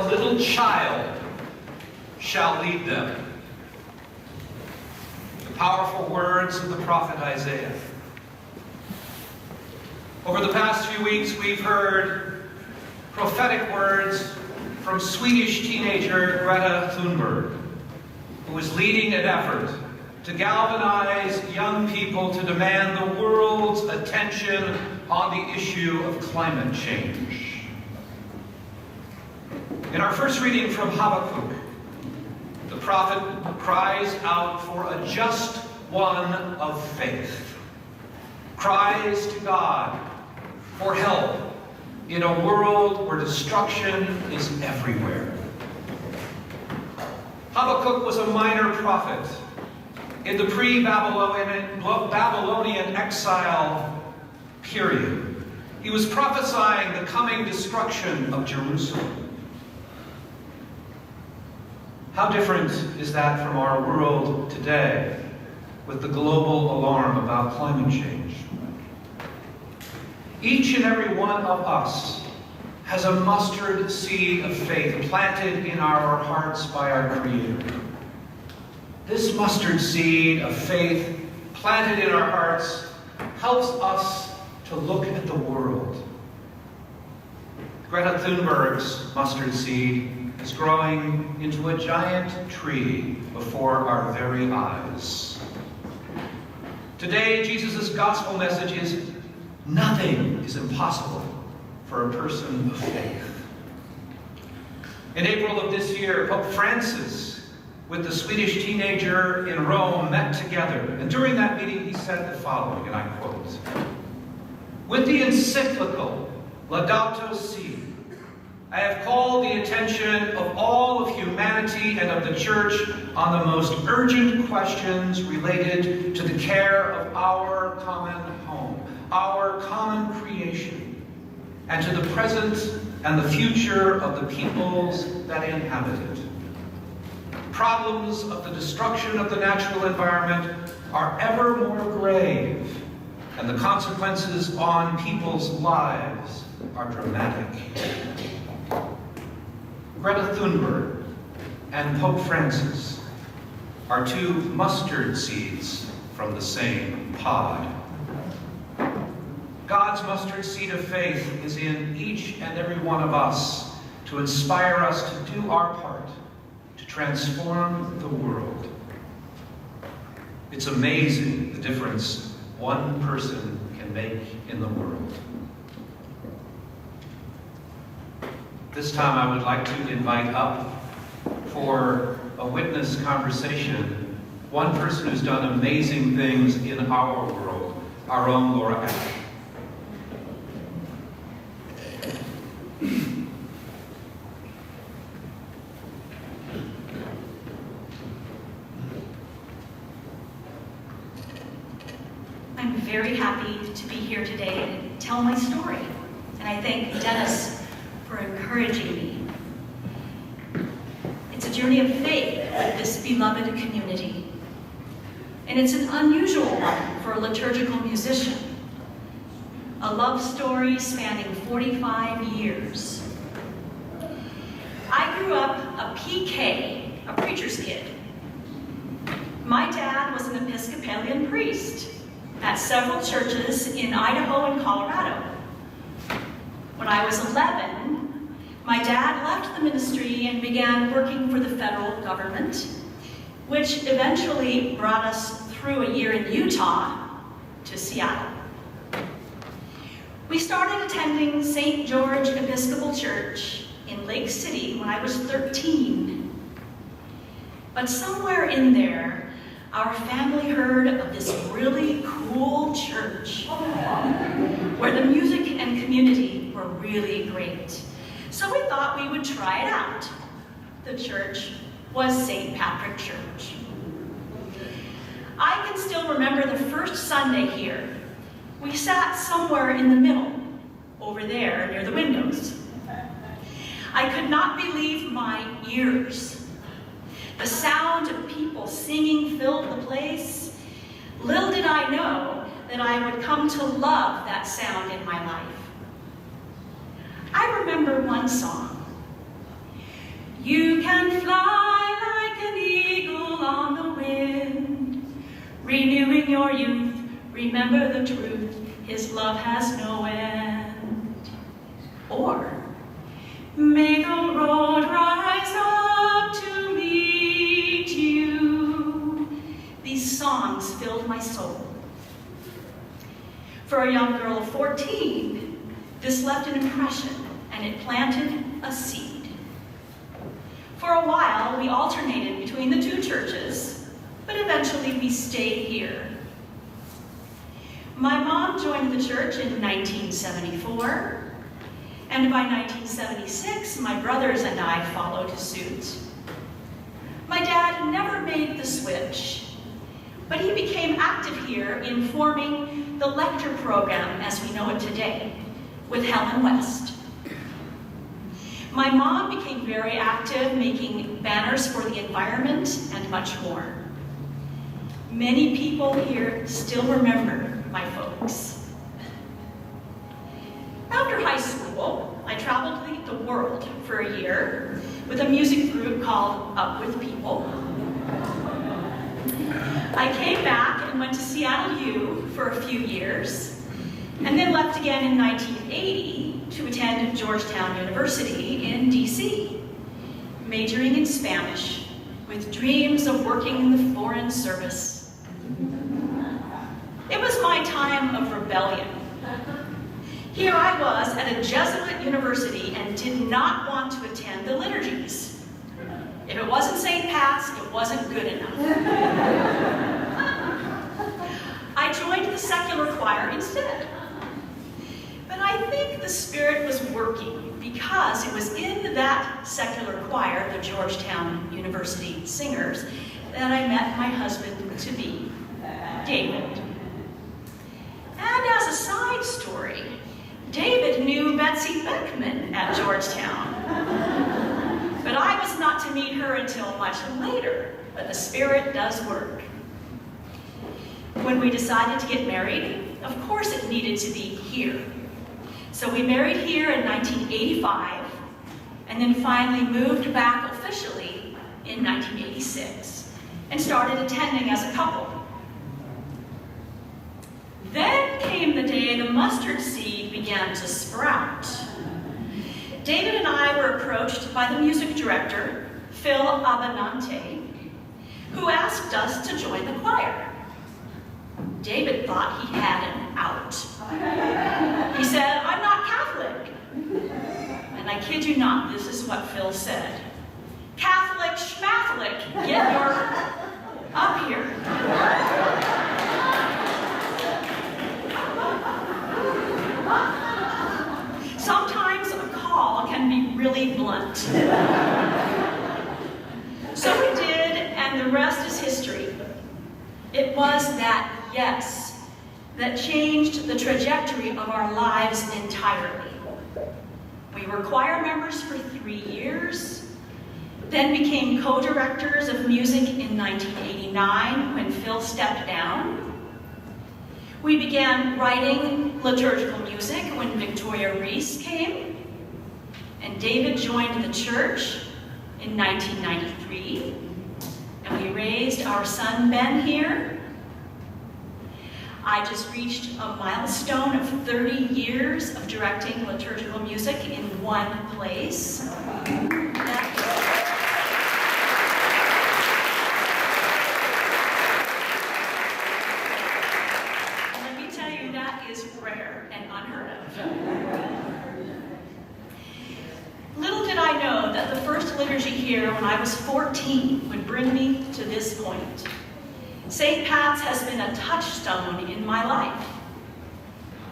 little child shall lead them. The powerful words of the prophet Isaiah. Over the past few weeks, we've heard prophetic words from Swedish teenager Greta Thunberg, who is leading an effort to galvanize young people to demand the world's attention on the issue of climate change. In our first reading from Habakkuk, the prophet cries out for a just one of faith, cries to God for help in a world where destruction is everywhere. Habakkuk was a minor prophet in the pre-Babylonian exile period. He was prophesying the coming destruction of Jerusalem. How different is that from our world today with the global alarm about climate change? Each and every one of us has a mustard seed of faith planted in our hearts by our Creator. This mustard seed of faith planted in our hearts helps us to look at the world. Greta Thunberg's mustard seed is growing into a giant tree before our very eyes. Today, Jesus' gospel message is nothing is impossible for a person of faith. In April of this year, Pope Francis, with the Swedish teenager in Rome, met together. And during that meeting, he said the following, and I quote, "With the encyclical Laudato Si, I have called the attention of all of humanity and of the Church on the most urgent questions related to the care of our common home, our common creation, and to the present and the future of the peoples that inhabit it. Problems of the destruction of the natural environment are ever more grave, and the consequences on people's lives are dramatic." Greta Thunberg and Pope Francis are two mustard seeds from the same pod. God's mustard seed of faith is in each and every one of us to inspire us to do our part to transform the world. It's amazing the difference one person can make in the world. This time I would like to invite up for a witness conversation one person who's done amazing things in our world, our own Laura Ash. I'm very happy to be here today and tell my story. And I thank Dennis for encouraging me. It's a journey of faith with this beloved community. And it's an unusual one for a liturgical musician. A love story spanning 45 years. I grew up a PK, a preacher's kid. My dad was an Episcopalian priest at several churches in Idaho and Colorado. When I was 11, my dad left the ministry and began working for the federal government, which eventually brought us through a year in Utah to Seattle. We started attending St. George Episcopal Church in Lake City when I was 13. But somewhere in there, our family heard of this really cool church where the music and community were really great. So we thought we would try it out. The church was St. Patrick Church. I can still remember the first Sunday here. We sat somewhere in the middle, over there near the windows. I could not believe my ears. The sound of people singing filled the place. Little did I know that I would come to love that sound in my life. I remember one song. You can fly like an eagle on the wind, renewing your youth. Remember the truth, his love has no end. Or, may the road rise up to meet you. These songs filled my soul. For a young girl of 14, this left an impression, and it planted a seed. For a while, we alternated between the two churches, but eventually we stayed here. My mom joined the church in 1974, and by 1976, my brothers and I followed suit. My dad never made the switch, but he became active here in forming the lecture program as we know it today, with Helen West. My mom became very active, making banners for the environment and much more. Many people here still remember my folks. After high school, I traveled the world for a year with a music group called Up With People. I came back and went to Seattle U for a few years, and then left again in 1980 to attend Georgetown University in DC, majoring in Spanish with dreams of working in the foreign service. It was my time of rebellion. Here I was at a Jesuit university and did not want to attend the liturgies. If it wasn't St. Pat's, it wasn't good enough. I joined the secular choir instead. But I think the Spirit was working because it was in that secular choir, the Georgetown University Singers, that I met my husband-to-be, David. And as a side story, David knew Betsy Beckman at Georgetown. But I was not to meet her until much later, but the Spirit does work. When we decided to get married, of course it needed to be here. So we married here in 1985, and then finally moved back officially in 1986, and started attending as a couple. Then came the day the mustard seed began to sprout. David and I were approached by the music director, Phil Abenante, who asked us to join the choir. David thought he had an out. He said, "I'm not Catholic." And I kid you not, this is what Phil said. "Catholic schmatholic, get your up here." Sometimes a call can be really blunt. So we did, and the rest is history. It was that yes that changed the trajectory of our lives entirely. We were choir members for 3 years, then became co-directors of music in 1989 when Phil stepped down. We began writing liturgical music when Victoria Reese came, and David joined the church in 1993, and we raised our son Ben here. I just reached a milestone of 30 years of directing liturgical music in one place. Let me tell you, that is rare and unheard of. Little did I know that the first liturgy here when I was 14 would bring me to this point. St. Pat's has been a touchstone in my life.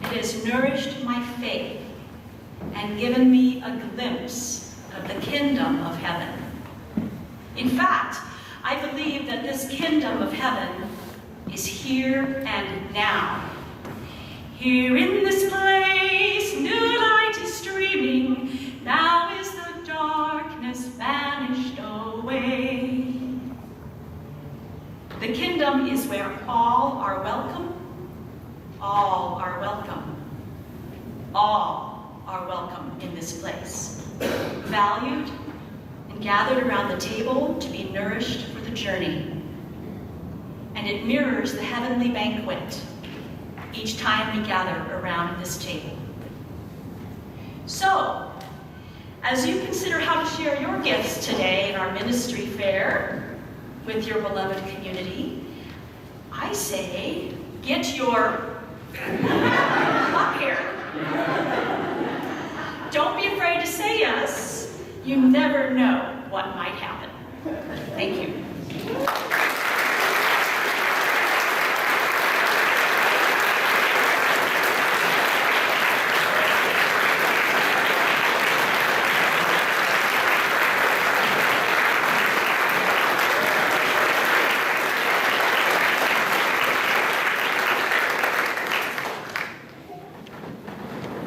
It has nourished my faith and given me a glimpse of the kingdom of heaven. In fact, I believe that this kingdom of heaven is here and now. Here in this place, new light is streaming. Now is the darkness vanished away. The kingdom is where all are welcome. All are welcome. All are welcome in this place. Valued and gathered around the table to be nourished for the journey. And it mirrors the heavenly banquet each time we gather around this table. So, as you consider how to share your gifts today in our ministry fair with your beloved community, I say, get your up here. Don't be afraid to say yes. You never know what might happen. Thank you.